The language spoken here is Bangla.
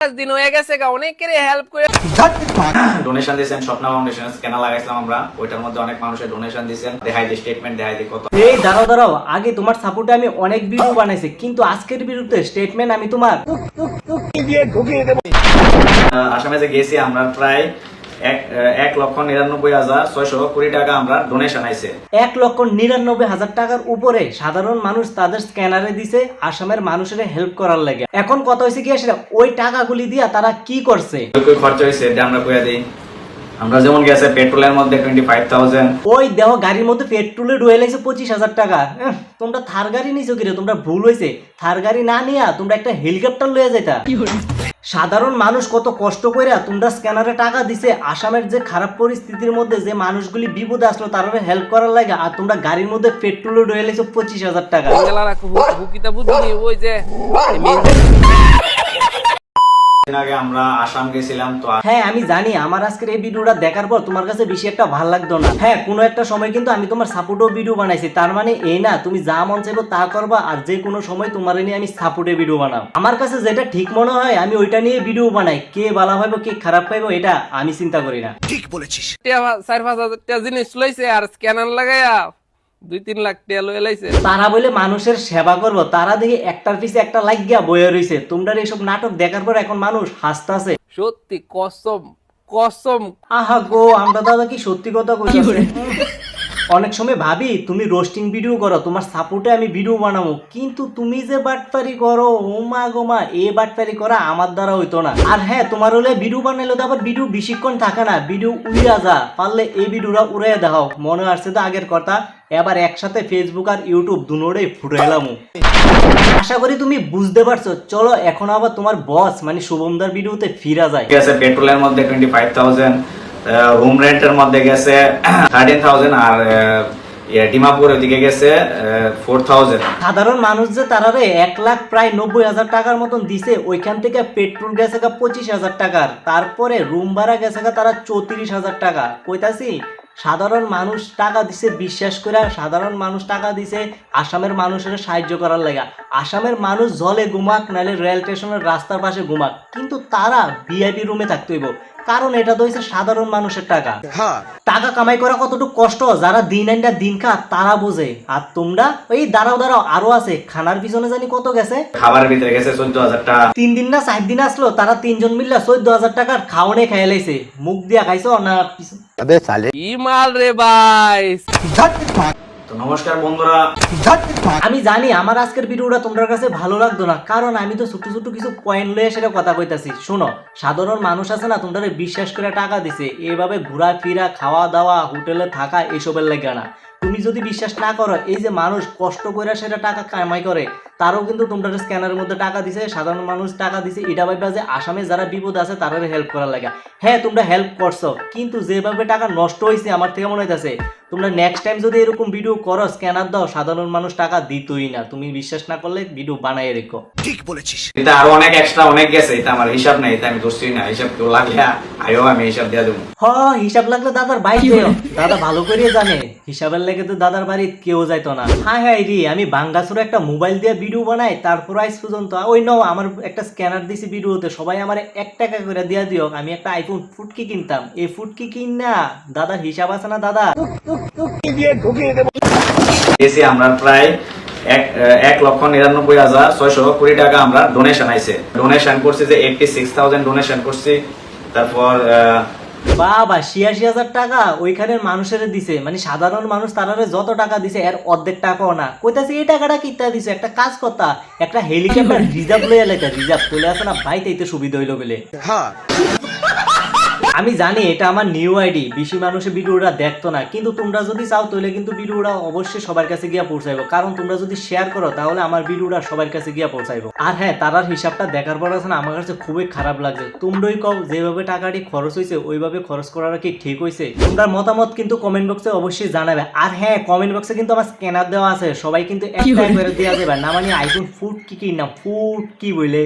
দিন হয়ে গেছে অনেকেরই হেল্প করে ডোনেশন দিয়েছেন স্বপ্না ফাউন্ডেশন স্ক্যানার লাগাইছিলাম আমরা, ওইটার মধ্যে অনেক মানুষের ডোনেশন দিয়েছেন। দেখাই দি স্টেটমেন্ট, দেখাই দি কত। এই দাঁড়াও, আগে তোমার সাপোর্টে আমি অনেক ভিডিও বানাইছি, কিন্তু আজকের ভিডিওতে স্টেটমেন্ট আমি তোমার আসামে যে গেছি আমরা প্রায় 1,99,620 টাকা আমরা ডোনেশন আইছে। 1,99,000 টাকার উপরে সাধারণ মানুষ তাদের স্ক্যানারে দিছে আসামের মানুষের হেল্প করার লাগে। এখন কথা হয়েছে কি আসলে ওই টাকাগুলি দিয়া তারা কি করছে, খরচ হয়েছে আমরা কইয়া দিই। আমরা যেমন গেছে পেট্রোলের মধ্যে 25,000, ওই দেহ গাড়ির মধ্যে পেট্রোলে ডুয়ে লাগছে 25,000 টাকা। তোমরা থার গাড়ি নিছো কিরে? তোমরা ভুল হয়েছে, থার গাড়ি না নিয়া তোমরা একটা হেলিকপ্টার লয়ে যাইতা। সাধারণ মানুষ কত কষ্ট করে তোমরা স্ক্যানারে টাকা দিছে আসামের যে খারাপ পরিস্থিতির মধ্যে যে মানুষগুলি বিপদে আসলো তারা হেল্প করার লাগে, আর তোমরা গাড়ির মধ্যে পেট্রোলে ডুয়ে লাগছো 25,000 টাকা। ওই যে আগে আমরা আসাম গেছিলাম তো। হ্যাঁ আমি জানি আমার আজকের এই ভিডিওটা দেখার পর তোমার কাছে বেশি একটা ভালো লাগতো না। হ্যাঁ কোনো একটা সময় কিন্তু আমি তোমার সাপোর্টও ভিডিও বানাইছি, তার মানে এই না তুমি যা মন চাইবো তা করবা, আর যে কোনো সময় তোমার নিয়ে আমি সাপোর্টে ভিডিও বানাও। আমার কাছে যেটা ঠিক মনে হয় আমি ওইটা নিয়ে ভিডিও বানাই। কে ভালো পাইবো কে খারাপ পাইবো এটা আমি চিন্তা করি না। ঠিক বলেছিস। 4-5 হাজার জিনিস লইছে আর স্ক্যানার লাগাইয়া 2-3 লাখ টাকা লয়ে লাইছে। তারা বলে মানুষের সেবা করবো, তারা দেখি একটার পিছে একটা লাগিয়া বয়ে রয়েছে। তোমরা এইসব নাটক দেখার পর এখন মানুষ হাসতাছে। সত্যি কসম কসম। আহা গো, আমরা দাদা কি সত্যি কথা কইছি। অনেক সময় ভাবি তুমি রোস্টিং ভিডিও করো, তোমার সাপোর্টে আমি ভিডিও বানাবো, কিন্তু তুমি যে বাটপারি করো ওমা গোমা, এই বাটপারি করা আমার দ্বারা হইতো না। আর হ্যাঁ তোমার হলে ভিডিও বানাইলে তো আবার ভিডিও বেশিক্ষণ থাকে না, ভিডিও উড়িয়া যা, পারলে এই ভিডিওটা উড়াইয়া দেখাও। মনে আসছে তো আগের কথা, এবার একসাথে ফেসবুক আর ইউটিউব দুটোই ফুটাইলাম। আশা করি তুমি বুঝতে পারছো। চলো এখন আবার তোমার বস মানে শুভমদার ভিডিওতে ফিরা যায়। গেছে পেট্রোলের মধ্যে 25,000, রুম রেন্টের মধ্যে গেছে 13,000, আর ডিমাপুর ওইদিকে গেছে 4,000। সাধারণ মানুষ যে তারা 1,90,000 টাকার মতন দিছে, ওইখান থেকে পেট্রোল গেছে 25,000 টাকার, তারপরে রুম ভাড়া গেছে তারা 34,000 টাকা। কইতাছি সাধারণ মানুষ টাকা দিছে বিশ্বাস করে, সাধারণ মানুষ টাকা দিছে আসামের মানুষের সাহায্য করার লাগা। আসামের মানুষ জলে ঘুমাক নাহলে রেল স্টেশনের রাস্তার পাশে ঘুমাক, কিন্তু তারা ভিআইপি রুমে থাকতে হইব, কারণ এটা তো হইছে সাধারণ মানুষের টাকা। টাকা কামাই করা কতটুকু কষ্ট যারা দিন আইনা দিন খা তারা বোঝে। আর তোমরা ওই দাঁড়াও আরো আছে, খানার পিছনে জানি কত গেছে, খাবারের ভিতরে গেছে 14,000 টাকা। 3 দিন না 4 দিন আসলো, তারা 3 জন মিললা 14,000 টাকার খাওয়ানে খাই লাইছে। মুখ দিয়া খাইছো না কি মাল রে ভাই। তো নমস্কার বন্ধুরা, আমি জানি আমার আজকের ভিডিওটা তোমার কাছে ভালো লাগতো না, কারণ আমি তো ছোট ছোট কিছু পয়েন্ট লয়ে সেটা কথা কইতাছি। শোনো, সাধারণ মানুষ আছে না তোমরা বিশ্বাস করে টাকা দিছে এইভাবে ঘোরাফেরা খাওয়া দাওয়া হোটেলে থাকা এসবের লাগে না। তুমি যদি বিশ্বাস না করো, এই যে মানুষ কষ্ট করে সেটা টাকা কামাই করে, তারাও কিন্তু তোমরা স্ক্যানারের মধ্যে টাকা দিছে, সাধারণ মানুষ টাকা দিছে, এটা ভাববা যে আসামে যারা বিপদ আছে তারা হেল্প করার লাগে। হ্যাঁ তোমরা হেল্প করছো, কিন্তু যেভাবে টাকা নষ্ট হয়েছে আমার থেকে মনে হইতেছে তোমরা নেক্সট টাইম যদি এরকম ভিডিও করো স্ক্যানার দাও, সাধারণ মানুষ টাকা দিতই না। তুমি বিশ্বাস না করলে ভিডিও বানাই রেখো। ঠিক বলেছিস। এটা আরো অনেক এক্সট্রা অনেক গেছে, এটা আমার হিসাব নাই, এটা আমি ধরছি না। হিসাব কেউ লাগলে আয়ো আমি হিসাব দিয়ে দেবো। হিসাব লাগলে দাদার বাড়ি যেও, দাদা ভালো করে জানে হিসাবের লেগে তো দাদার বাড়ি কেউ যাইতো না। হ্যাঁ রে, আমি বাঙ্গাসুরে একটা মোবাইল দিয়ে ভিডিও বানাই, তারপর আজ পর্যন্ত ওই নাও আমার একটা স্ক্যানার দিছি ভিডিওতে, সবাই আমার 1 টাকা করে দিয়ে দিও। আমি একটা আইফোন ফুটকি কিনতাম, এই ফুটকি কিন না দাদার হিসাব আছে না দাদা। গেছি আমরা প্রায় 1,99,620 টাকা আমরা ডোনেশন আইছে। ডোনেশন করছি যে 86,000 ডোনেশন করছি। তারপর বাবা 86,000 টাকা ওইখানের মানুষের দিছে, মানে সাধারণ মানুষ তারারে যত টাকা দিছে এর অর্ধেক টাকাও না। কইতাছি এই টাকাটা কিতা দিছে, একটা কাজ করতা একটা হেলিকপ্টার রিজার্ভ লইয়া লাইতা, রিজার্ভ চলে আসে না বাইতে এইতে সুবিধা হইলো বলে। আমি জানি এটা আমার নিউ আইডি, বেশি মানুষের ভিডিওটা দেখতো না, কিন্তু তোমরা যদি চাও তাহলে কিন্তু ভিডিওটা অবশ্যই সবার কাছে গিয়া পৌঁছাইবো, কারণ তোমরা যদি শেয়ার করো তাহলে আমার ভিডিওটা সবার কাছে গিয়া পৌঁছাইবো। আর হ্যাঁ তারার হিসাবটা দেখার পর আছে না আমার কাছে খুবই খারাপ লাগছে। তোমরাই কও যেভাবে টাকাটি খরচ হয়েছে ওইভাবে খরচ করাটা কি ঠিক হয়েছে? তোমরা মতামত কিন্তু কমেন্ট বক্সে অবশ্যই জানাবে। আর হ্যাঁ কমেন্ট বক্সে কিন্তু আমার স্ক্যানার দেওয়া আছে, সবাই কিন্তু একটা করে দেওয়া যাবে না, মানে আইফোন ফুট কি নাম ফুট কি বলে।